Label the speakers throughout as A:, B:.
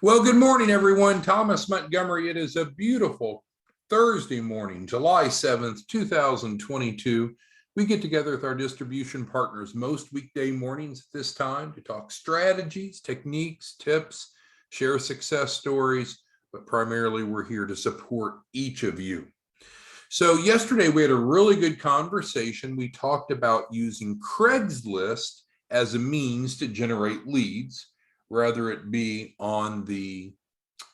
A: Well, good morning, everyone. Thomas Montgomery. It is a beautiful Thursday morning, July 7th, 2022. We get together with our distribution partners most weekday mornings at this time to talk strategies, techniques, tips, share success stories, but primarily we're here to support each of you. So yesterday we had a really good conversation. We talked about using Craigslist as a means to generate leads, whether it be on the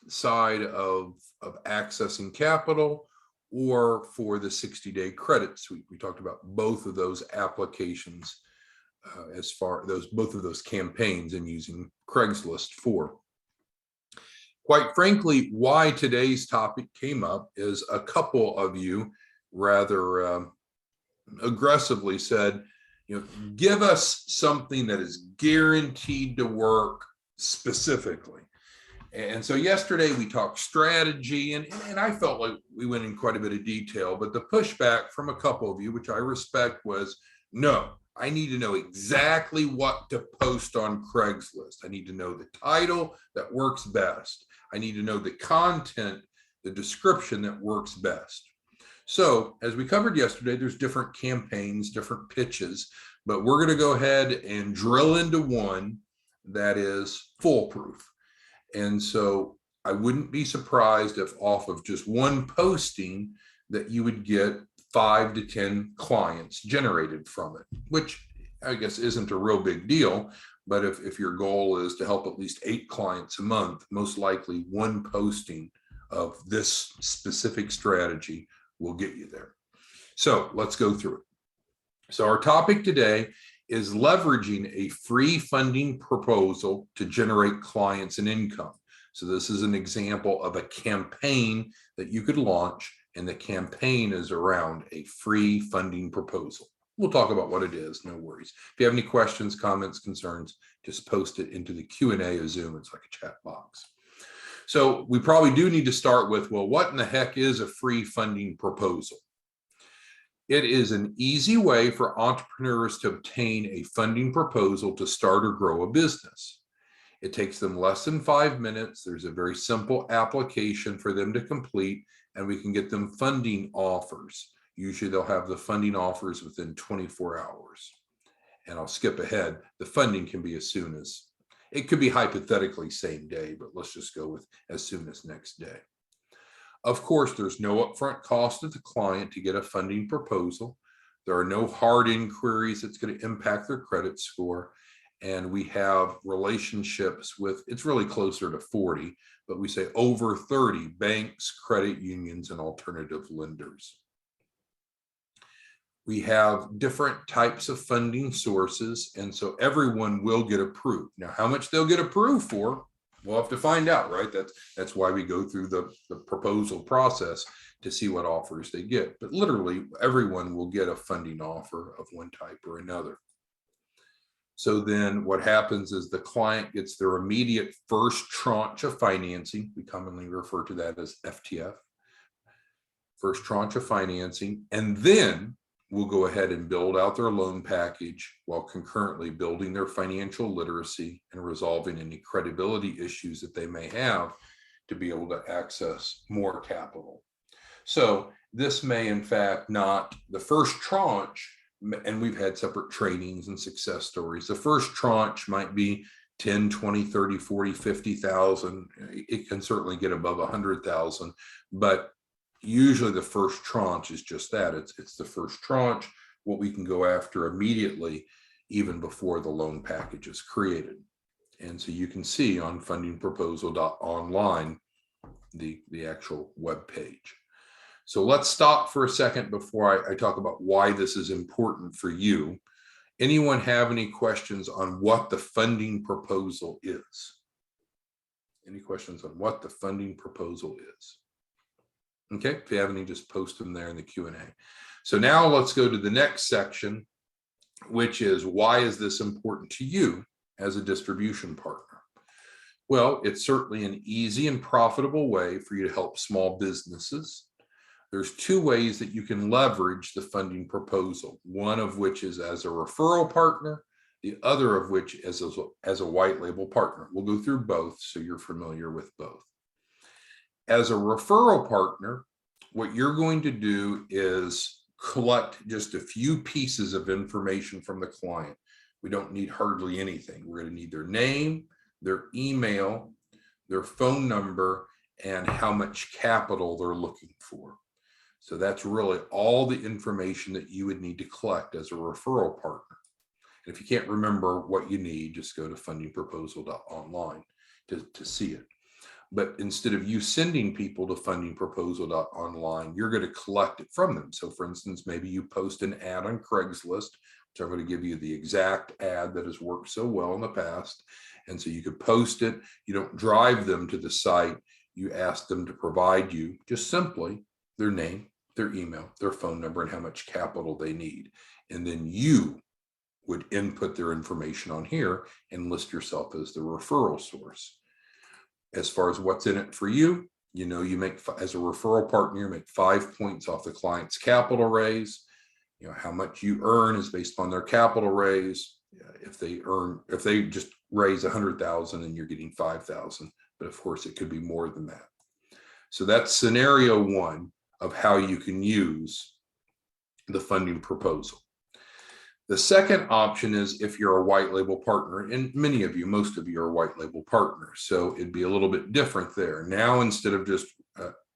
A: side of accessing capital or for the 60-day credit sweep. We talked about both of those applications as far those both of those campaigns and using Craigslist for. Quite frankly, why today's topic came up is a couple of you rather aggressively said, give us something that is guaranteed to work specifically. And so yesterday we talked strategy, and I felt like we went in quite a bit of detail, but the pushback from a couple of you, which I respect, was, no, I need to know exactly what to post on Craigslist. I need to know the title that works best. I need to know the content, the description that works best. So as we covered yesterday, there's different campaigns, different pitches, but we're going to go ahead and drill into one that is foolproof. And so I wouldn't be surprised if off of just one posting that you would get 5 to 10 clients generated from it, which I guess isn't a real big deal. But if your goal is to help at least 8 clients a month, most likely one posting of this specific strategy will get you there. So let's go through it. So our topic today is leveraging a free funding proposal to generate clients and income. So this is an example of a campaign that you could launch, and the campaign is around a free funding proposal. We'll talk about what it is, no worries. If you have any questions, comments, concerns, just post it into the Q&A of Zoom. It's like a chat box. So we probably do need to start with, well, what in the heck is a free funding proposal? It is an easy way for entrepreneurs to obtain a funding proposal to start or grow a business. It takes them less than 5 minutes. There's a very simple application for them to complete, and we can get them funding offers. Usually they'll have the funding offers within 24 hours. And I'll skip ahead. The funding can be as soon as, it could be hypothetically same day, but let's just go with as soon as next day. Of course, there's no upfront cost to the client to get a funding proposal. There are no hard inquiries that's going to impact their credit score. And we have relationships with, it's really closer to 40, but we say over 30 banks, credit unions, and alternative lenders. We have different types of funding sources, and so everyone will get approved. Now, how much they'll get approved for, we'll have to find out, right? That's why we go through the proposal process to see what offers they get. But literally, everyone will get a funding offer of one type or another. So then what happens is the client gets their immediate first tranche of financing. We commonly refer to that as FTF, first tranche of financing, and then we'll go ahead and build out their loan package while concurrently building their financial literacy and resolving any credibility issues that they may have to be able to access more capital. So this may in fact not, the first tranche, and we've had separate trainings and success stories. The first tranche might be 10, 20, 30, 40, 50,000. It can certainly get above 100,000, but usually the first tranche is just that. It's the first tranche, what we can go after immediately, even before the loan package is created. And so you can see on fundingproposal.online the actual web page. So let's stop for a second before I talk about why this is important for you. Anyone have any questions on what the funding proposal is? Any questions on what the funding proposal is? Okay, if you have any, just post them there in the Q&A. So now let's go to the next section, which is, why is this important to you as a distribution partner? Well, it's certainly an easy and profitable way for you to help small businesses. There's 2 ways that you can leverage the funding proposal, one of which is as a referral partner, the other of which is as a white label partner. We'll go through both so you're familiar with both. As a referral partner, what you're going to do is collect just a few pieces of information from the client. We don't need hardly anything. We're going to need their name, their email, their phone number, and how much capital they're looking for. So that's really all the information that you would need to collect as a referral partner. And if you can't remember what you need, just go to fundingproposal.online to see it. But instead of you sending people to fundingproposal.online, you're going to collect it from them. So for instance, maybe you post an ad on Craigslist, which I'm going to give you the exact ad that has worked so well in the past. And so you could post it. You don't drive them to the site. You ask them to provide you just simply their name, their email, their phone number, and how much capital they need. And then you would input their information on here and list yourself as the referral source. As far as what's in it for you, you know, you make, as a referral partner, you make 5 points off the client's capital raise. You know, how much you earn is based on their capital raise. If they just raise 100,000 and you're getting 5,000, but of course it could be more than that. So that's scenario one of how you can use the funding proposal. The second option is if you're a white label partner, and many of you, most of you are white label partners. So it'd be a little bit different there. Now, instead of just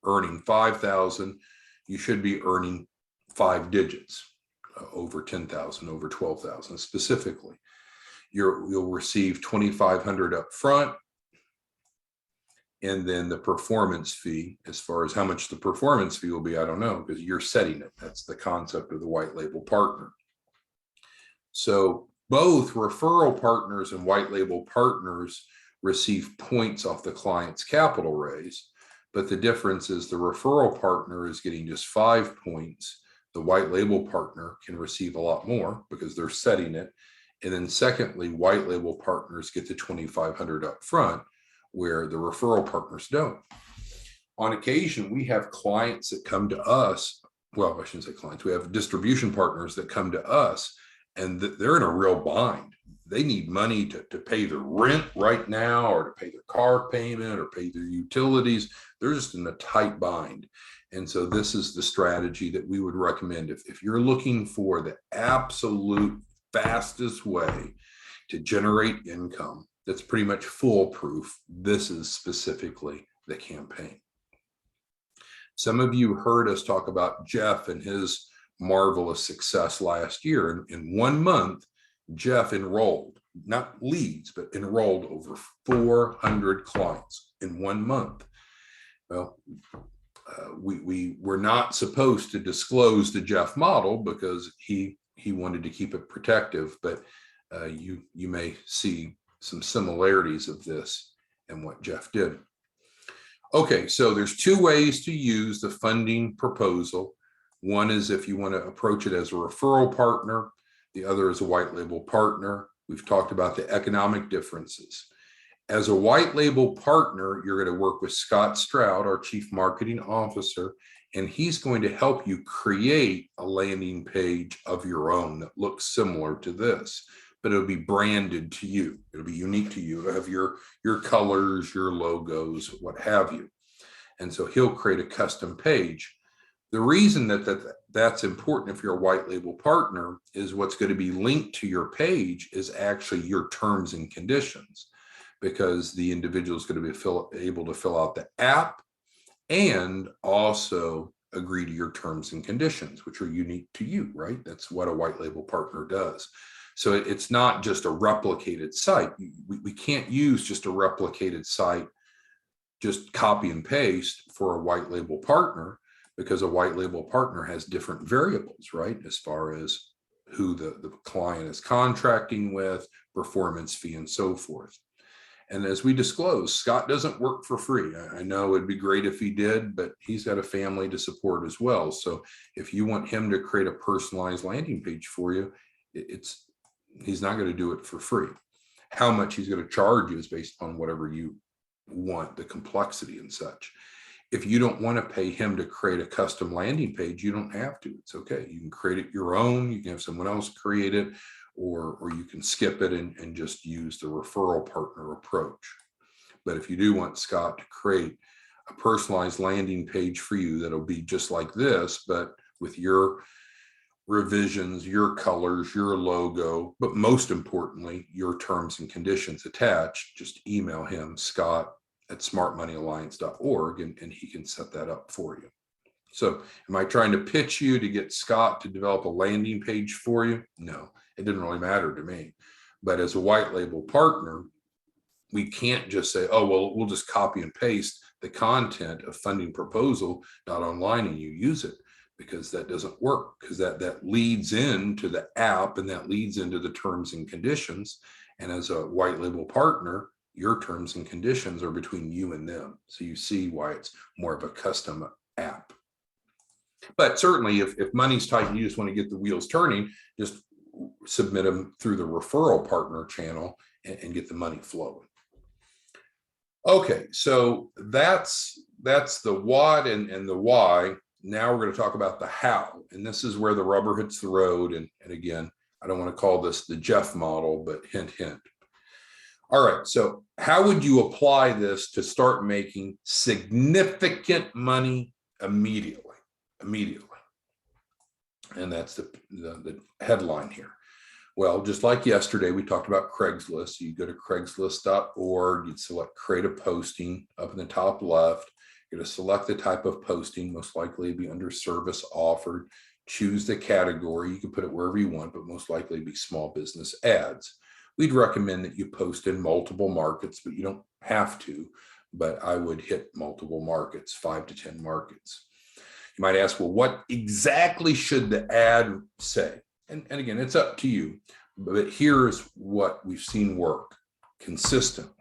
A: earning 5,000, you should be earning 5 digits, over 10,000, over 12,000 specifically. You'll receive 2,500 up front. And then the performance fee, as far as how much the performance fee will be, I don't know, because you're setting it. That's the concept of the white label partner. So both referral partners and white label partners receive points off the client's capital raise, but the difference is the referral partner is getting just 5 points. The white label partner can receive a lot more because they're setting it. And then secondly, white label partners get the 2,500 up front, where the referral partners don't. On occasion, we have clients that come to us. Well, I shouldn't say clients. We have distribution partners that come to us and they're in a real bind. They need money to pay their rent right now, or to pay their car payment, or pay their utilities. They're just in a tight bind. And so this is the strategy that we would recommend. If you're looking for the absolute fastest way to generate income that's pretty much foolproof, this is specifically the campaign. Some of you heard us talk about Jeff and his marvelous success last year. In 1 month, Jeff enrolled, not leads, but enrolled over 400 clients in 1 month. Well, we were not supposed to disclose the Jeff model because he wanted to keep it protective, but you may see some similarities of this and what Jeff did. Okay, so there's 2 ways to use the funding proposal. One is if you want to approach it as a referral partner. The other is a white label partner. We've talked about the economic differences. As a white label partner, you're going to work with Scott Stroud, our Chief Marketing Officer, and he's going to help you create a landing page of your own that looks similar to this, but it'll be branded to you. It'll be unique to you. It'll have your colors, your logos, what have you. And so he'll create a custom page. The reason that's important if you're a white label partner is what's going to be linked to your page is actually your terms and conditions, because the individual is going to be able to fill out the app and also agree to your terms and conditions, which are unique to you, right? That's what a white label partner does. So it's not just a replicated site. We can't use just a replicated site, just copy and paste for a white label partner, because a white label partner has different variables, right? As far as who the client is contracting with, performance fee, and so forth. And as we disclosed, Scott doesn't work for free. I know it'd be great if he did, but he's got a family to support as well. So if you want him to create a personalized landing page for you, he's not going to do it for free. How much he's going to charge you is based on whatever you want, the complexity and such. If you don't want to pay him to create a custom landing page, you don't have to. It's okay. You can create it your own. You can have someone else create it, or you can skip it and just use the referral partner approach. But if you do want Scott to create a personalized landing page for you, that'll be just like this, but with your revisions, your colors, your logo, but most importantly, your terms and conditions attached, just email him, scott@smartmoneyalliance.org, and he can set that up for you. So am I trying to pitch you to get Scott to develop a landing page for you? No, it didn't really matter to me. But as a white label partner, we can't just say, oh, well, we'll just copy and paste the content of fundingproposal.online and you use it, because that doesn't work, because that leads into the app and that leads into the terms and conditions. And as a white label partner, your terms and conditions are between you and them. So you see why it's more of a custom app. But certainly if money's tight and you just want to get the wheels turning, just submit them through the referral partner channel and get the money flowing. Okay, so that's the what and the why. Now we're going to talk about the how, and this is where the rubber hits the road. And again, I don't want to call this the Jeff model, but hint, hint. All right, so how would you apply this to start making significant money immediately? And that's the headline here. Well, just like yesterday, we talked about Craigslist. You go to craigslist.org, you'd select create a posting up in the top left. You're going to select the type of posting, most likely be under service offered. Choose the category. You can put it wherever you want, but most likely be small business ads. We'd recommend that you post in multiple markets, but you don't have to. But I would hit multiple markets, 5 to 10 markets. You might ask, well, what exactly should the ad say? And again, it's up to you, but here's what we've seen work consistently.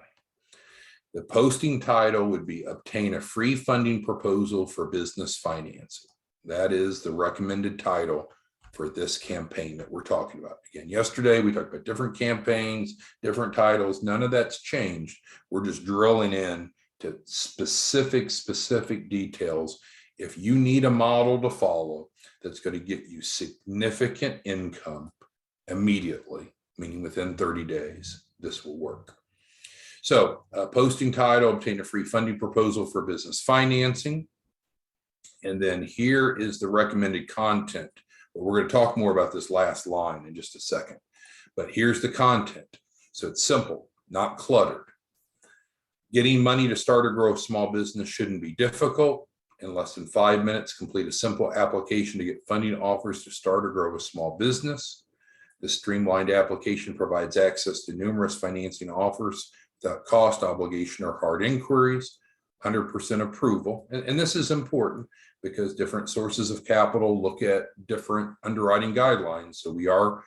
A: The posting title would be obtain a free funding proposal for business financing. That is the recommended title for this campaign that we're talking about. Again, yesterday we talked about different campaigns, different titles. None of that's changed. We're just drilling in to specific details. If you need a model to follow that's going to get you significant income immediately, meaning within 30 days, this will work. So posting title, obtain a free funding proposal for business financing. And then here is the recommended content. We're going to talk more about this last line in just a second, but here's the content. So it's simple, not cluttered. Getting money to start or grow a small business shouldn't be difficult. In less than 5 minutes, complete a simple application to get funding offers to start or grow a small business. The streamlined application provides access to numerous financing offers without cost, obligation, or hard inquiries. 100% approval. And this is important because different sources of capital look at different underwriting guidelines. So we are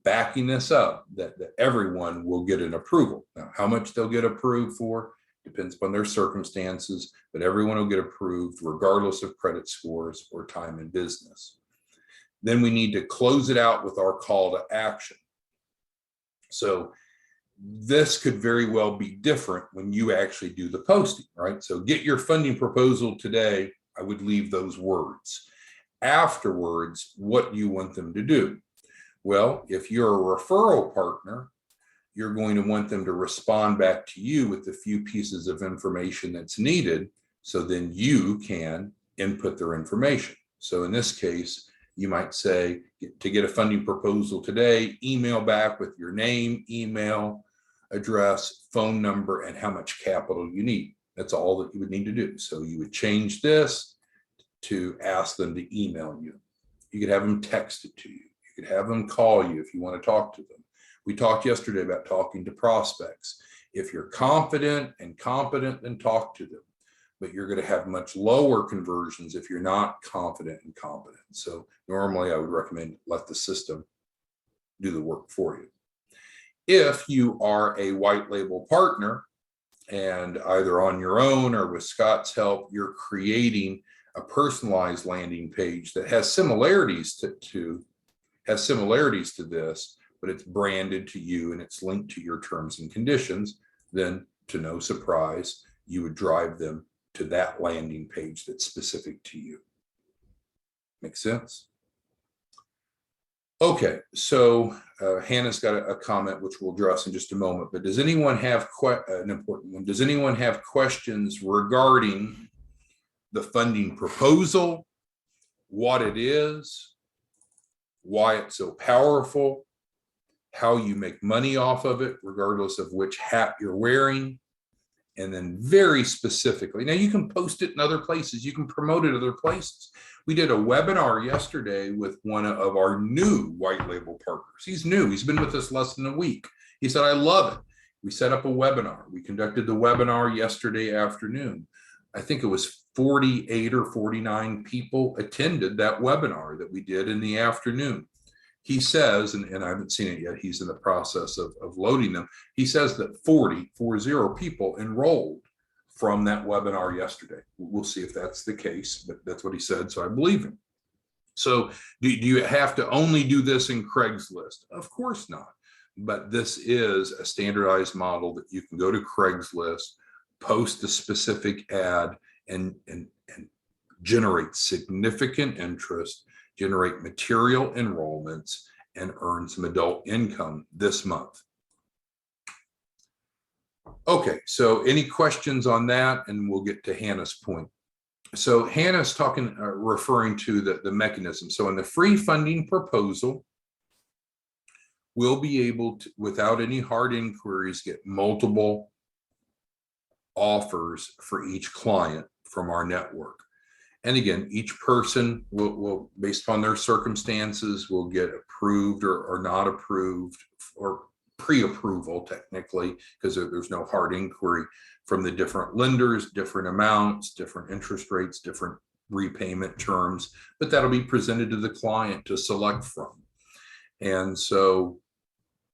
A: backing this up that everyone will get an approval. Now, how much they'll get approved for depends upon their circumstances, but everyone will get approved regardless of credit scores or time in business. Then we need to close it out with our call to action. So this could very well be different when you actually do the posting, right? So get your funding proposal today. I would leave those words. Afterwards, what do you want them to do? Well, if you're a referral partner, you're going to want them to respond back to you with the few pieces of information that's needed, so then you can input their information. So in this case, you might say, to get a funding proposal today, email back with your name, email address, phone number, and how much capital you need. That's all that you would need to do. So you would change this to ask them to email you. You could have them text it to you. You could have them call you if you want to talk to them. We talked yesterday about talking to prospects. If you're confident and competent, then talk to them. But you're going to have much lower conversions if you're not confident and competent. So normally I would recommend let the system do the work for you. If you are a white label partner and either on your own or with Scott's help, you're creating a personalized landing page that has similarities to this, but it's branded to you and it's linked to your terms and conditions, then to no surprise, you would drive them to that landing page that's specific to you. Make sense? Okay, so Hannah's got a comment which we'll address in just a moment, but does anyone have an important one? Does anyone have questions regarding the funding proposal, what it is, why it's so powerful, how you make money off of it, regardless of which hat you're wearing? And then very specifically, now you can post it in other places, you can promote it other places. We did a webinar yesterday with one of our new white label partners. He's new, he's been with us less than a week. He said, I love it. We set up a webinar. We conducted the webinar yesterday afternoon. I think it was 48 or 49 people attended that webinar that we did in the afternoon. He says, and I haven't seen it yet, he's in the process of loading them. He says that 40 people enrolled from that webinar yesterday. We'll see if that's the case, but that's what he said, so I believe him. So do you have to only do this in Craigslist? Of course not. But this is a standardized model that you can go to Craigslist, post a specific ad, and generate significant interest, generate material enrollments, and earn some adult income this month. Okay, so any questions on that? And we'll get to Hannah's point. So Hannah's talking, referring to the mechanism. So in the free funding proposal, we'll be able to, without any hard inquiries, get multiple offers for each client from our network. And again, each person will based upon their circumstances, will get approved or not approved, or pre-approval technically, because there's no hard inquiry from the different lenders, different amounts, different interest rates, different repayment terms, but that'll be presented to the client to select from. And so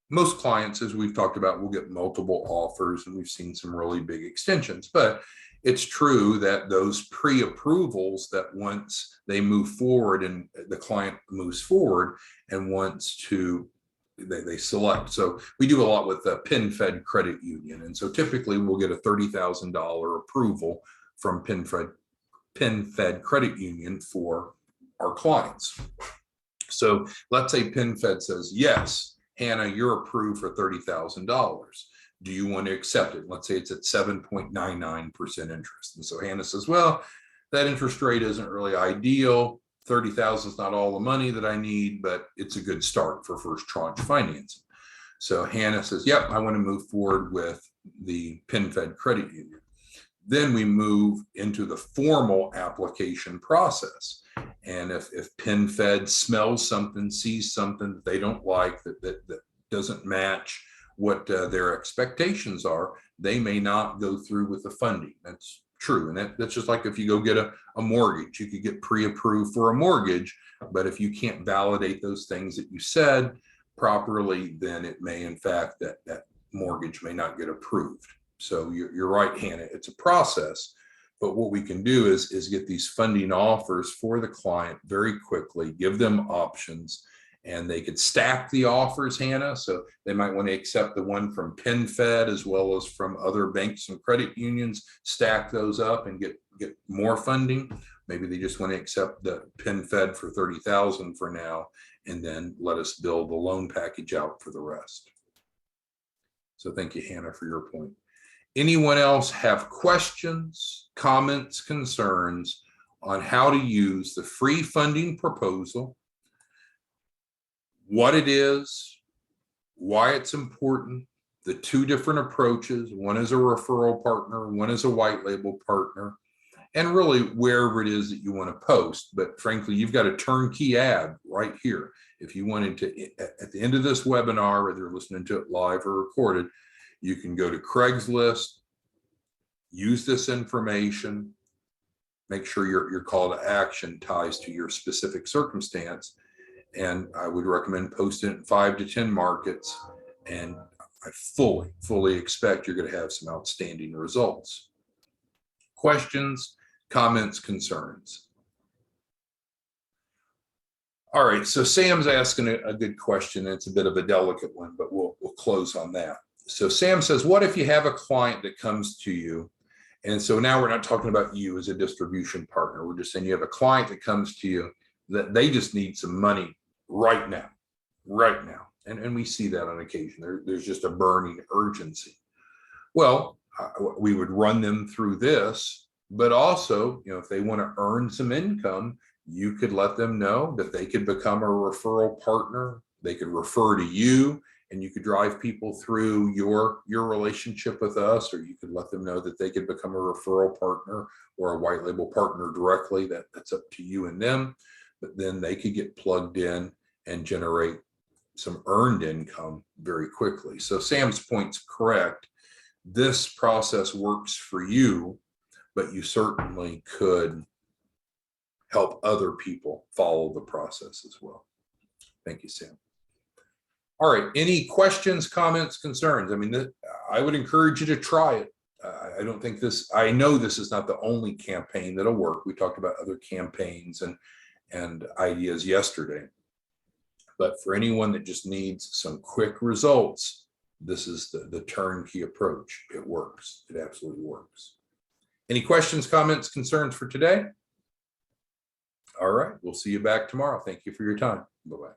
A: most clients, as we've talked about, will get multiple offers, and we've seen some really big extensions. But it's true that those pre-approvals, that once they move forward and the client moves forward and wants to, they select. So we do a lot with the PenFed Credit Union. And so typically we'll get a $30,000 approval from PenFed Credit Union for our clients. So let's say PenFed says, yes, Hannah, you're approved for $30,000. Do you want to accept it? Let's say it's at 7.99% interest. And so Hannah says, well, that interest rate isn't really ideal. 30,000 is not all the money that I need, but it's a good start for first tranche financing. So Hannah says, yep, I want to move forward with the PenFed Credit Union. Then we move into the formal application process. And if PenFed smells something, sees something that they don't like, that doesn't match what their expectations are, they may not go through with the funding. That's true. And that's just like if you go get a mortgage, you could get pre-approved for a mortgage, but if you can't validate those things that you said properly, then it may, in fact, that mortgage may not get approved. So you're right, Hannah, it's a process. But what we can do is get these funding offers for the client very quickly, give them options, and they could stack the offers, Hannah. So they might want to accept the one from PenFed as well as from other banks and credit unions, stack those up and get more funding. Maybe they just want to accept the PenFed for $30,000 for now, and then let us build the loan package out for the rest. So thank you, Hannah, for your point. Anyone else have questions, comments, concerns on how to use the free funding proposal, what it is, why it's important, the two different approaches? One is a referral partner, one is a white label partner, and really wherever it is that you want to post. But frankly, you've got a turnkey ad right here. If you wanted to, at the end of this webinar, whether you're listening to it live or recorded, you can go to Craigslist, use this information, make sure your call to action ties to your specific circumstance. And I would recommend posting it in 5 to 10 markets. And I fully expect you're going to have some outstanding results. Questions, comments, concerns? All right, so Sam's asking a good question. It's a bit of a delicate one, but we'll close on that. So Sam says, what if you have a client that comes to you? And so now we're not talking about you as a distribution partner. We're just saying you have a client that comes to you that they just need some money right now. right now. And we see that on occasion. There's just a burning urgency. Well, we would run them through this, but also, if they want to earn some income, you could let them know that they could become a referral partner. They could refer to you, and you could drive people through your relationship with us, or you could let them know that they could become a referral partner or a white label partner directly. That's up to you and them. But then they could get plugged in and generate some earned income very quickly. So Sam's point's correct. This process works for you, but you certainly could help other people follow the process as well. Thank you, Sam. All right, any questions, comments, concerns? I mean, I would encourage you to try it. I know this is not the only campaign that'll work. We talked about other campaigns and ideas yesterday. But for anyone that just needs some quick results, this is the turnkey approach. It works. It absolutely works. Any questions, comments, concerns for today? All right, we'll see you back tomorrow. Thank you for your time. Bye-bye.